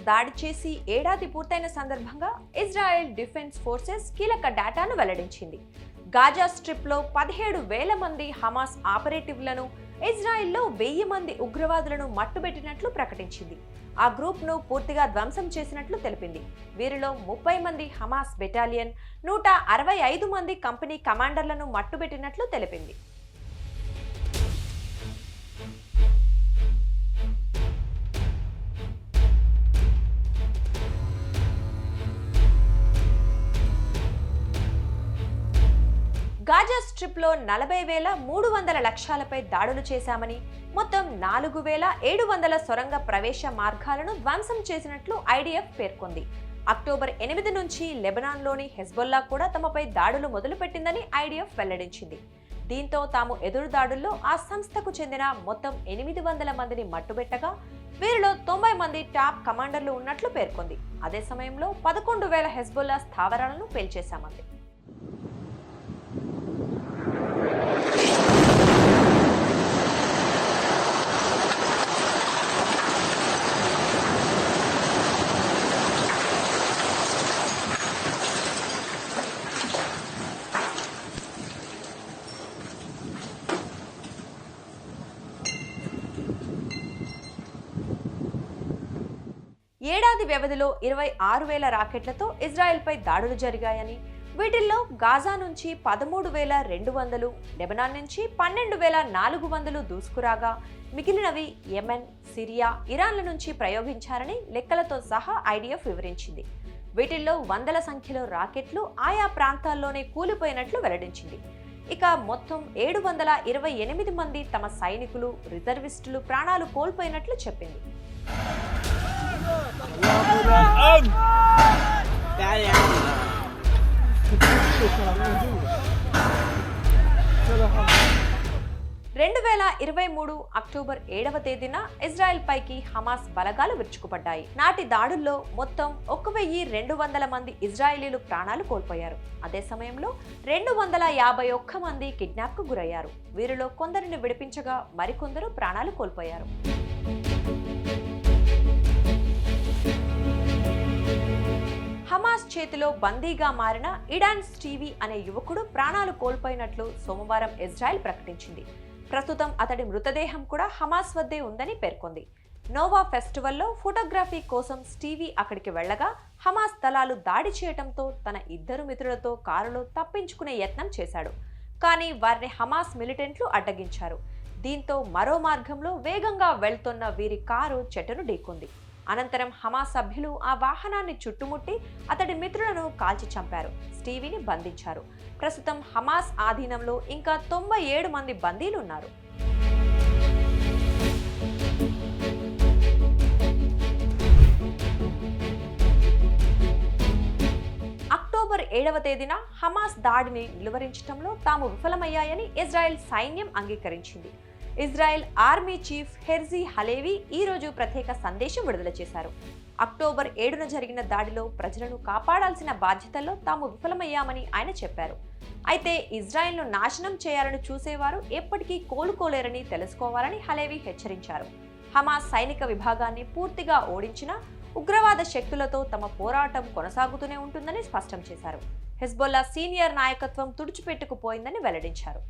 దాడి చేసి ఏడాది పూర్తయిన సందర్భంగా ఇజ్రాయెల్ డిఫెన్స్ ఫోర్సెస్ కీలక డేటాను వెల్లడించింది. గాజా స్ట్రిప్లో 17,000 మంది హమాస్ ఆపరేటివ్లను, ఇజ్రాయెల్లో 1000 మంది ఉగ్రవాదులను మట్టుబెట్టినట్లు ప్రకటించింది. ఆ గ్రూప్ను పూర్తిగా ధ్వంసం చేసినట్లు తెలిపింది. వీరిలో 30 మంది హమాస్ బెటాలియన్, 165 మంది కంపెనీ కమాండర్లను మట్టుబెట్టినట్లు తెలిపింది. గాజా స్ట్రిప్లో 40,300 లక్ష్యాలపై దాడులు చేశామని, మొత్తం 4,700 సొరంగ ప్రవేశ మార్గాలను ధ్వంసం చేసినట్లు ఐడిఎఫ్ పేర్కొంది. అక్టోబర్ 8 నుంచి లెబనాన్లోని హెజ్బొల్లా కూడా తమపై దాడులు మొదలుపెట్టిందని ఐడిఎఫ్ వెల్లడించింది. దీంతో తాము ఎదురు దాడుల్లో ఆ సంస్థకు చెందిన మొత్తం 800 మందిని మట్టుబెట్టగా, వీరిలో 90 మంది టాప్ కమాండర్లు ఉన్నట్లు పేర్కొంది. అదే సమయంలో 11,000 హెజ్బొల్లా స్థావరాలను పేల్చేశామంది. ఏడాది వ్యవధిలో 26,000 రాకెట్లతో ఇజ్రాయెల్పై దాడులు జరిగాయని, వీటిల్లో గాజా నుంచి 13,200, లెబనాన్ నుంచి 12,400 దూసుకురాగా, మిగిలినవి యెమెన్, సిరియా, ఇరాన్ల నుంచి ప్రయోగించారని లెక్కలతో సహా ఐడిఎఫ్ వివరించింది. వీటిల్లో వందల సంఖ్యలో రాకెట్లు ఆయా ప్రాంతాల్లోనే కూలిపోయినట్లు వెల్లడించింది. ఇక మొత్తం 728 మంది తమ సైనికులు, రిజర్విస్టులు ప్రాణాలు కోల్పోయినట్లు చెప్పింది. అక్టోబర్ 7వ తేదీన ఇజ్రాయెల్ పైకి హమాస్ బలగాలు విరుచుకుపడ్డాయి. నాటి దాడుల్లో మొత్తం 1,200 మంది ఇజ్రాయేలీలు ప్రాణాలు కోల్పోయారు. అదే సమయంలో 251 మంది కిడ్నాప్ కు గురయ్యారు. వీరిలో కొందరిని విడిపించగా మరికొందరు ప్రాణాలు కోల్పోయారు. హమాస్ చేతిలో బందీగా మారిన ఇడాన్ స్టీవీ అనే యువకుడు ప్రాణాలు కోల్పోయినట్లు సోమవారం ఇజ్రాయెల్ ప్రకటించింది. ప్రస్తుతం అతడి మృతదేహం కూడా హమాస్ వద్దే ఉందని పేర్కొంది. నోవా ఫెస్టివల్లో ఫోటోగ్రఫీ కోసం స్టీవీ అక్కడికి వెళ్లగా హమాస్ దళాలు దాడి చేయడంతో తన 2 మిత్రులతో కారులో తప్పించుకునే యత్నం చేశాడు. కానీ వారిని హమాస్ మిలిటెంట్లు అడ్డగించారు. దీంతో మరో మార్గంలో వేగంగా వెళ్తున్న వీరి కారు చెట్టును ఢీకొంది. అనంతరం హమాస్ సభ్యులు ఆ వాహనాన్ని చుట్టుముట్టి అతడి మిత్రులను కాల్చి చంపారు. స్టీవీని బంధించారు. ప్రస్తుతం హమాస్ ఆధీనంలో ఇంకా 97 మంది బందీలు ఉన్నారు. అక్టోబర్ 7వ తేదీన హమాస్ దాడిని నిలువరించడంలో తాము విఫలమయ్యాయని ఇజ్రాయెల్ సైన్యం అంగీకరించింది. ఇజ్రాయెల్ ఆర్మీ చీఫ్ హెర్జీ హలేవీ ఈ రోజు ప్రత్యేక సందేశం విడుదల చేశారు. అక్టోబర్ 7న జరిగిన దాడిలో ప్రజలను కాపాడాల్సిన బాధ్యతల్లో తాము విఫలమయ్యామని ఆయన చెప్పారు. అయితే ఇజ్రాయెల్ను నాశనం చేయాలని చూసేవారు ఎప్పటికీ కోలుకోలేరని తెలుసుకోవాలని హలేవీ హెచ్చరించారు. హమాస్ సైనిక విభాగాన్ని పూర్తిగా ఓడించిన ఉగ్రవాద శక్తులతో తమ పోరాటం కొనసాగుతూనే ఉంటుందని స్పష్టం చేశారు. హెజ్బొల్లా సీనియర్ నాయకత్వం తుడిచిపెట్టుకుపోయిందని వెల్లడించారు.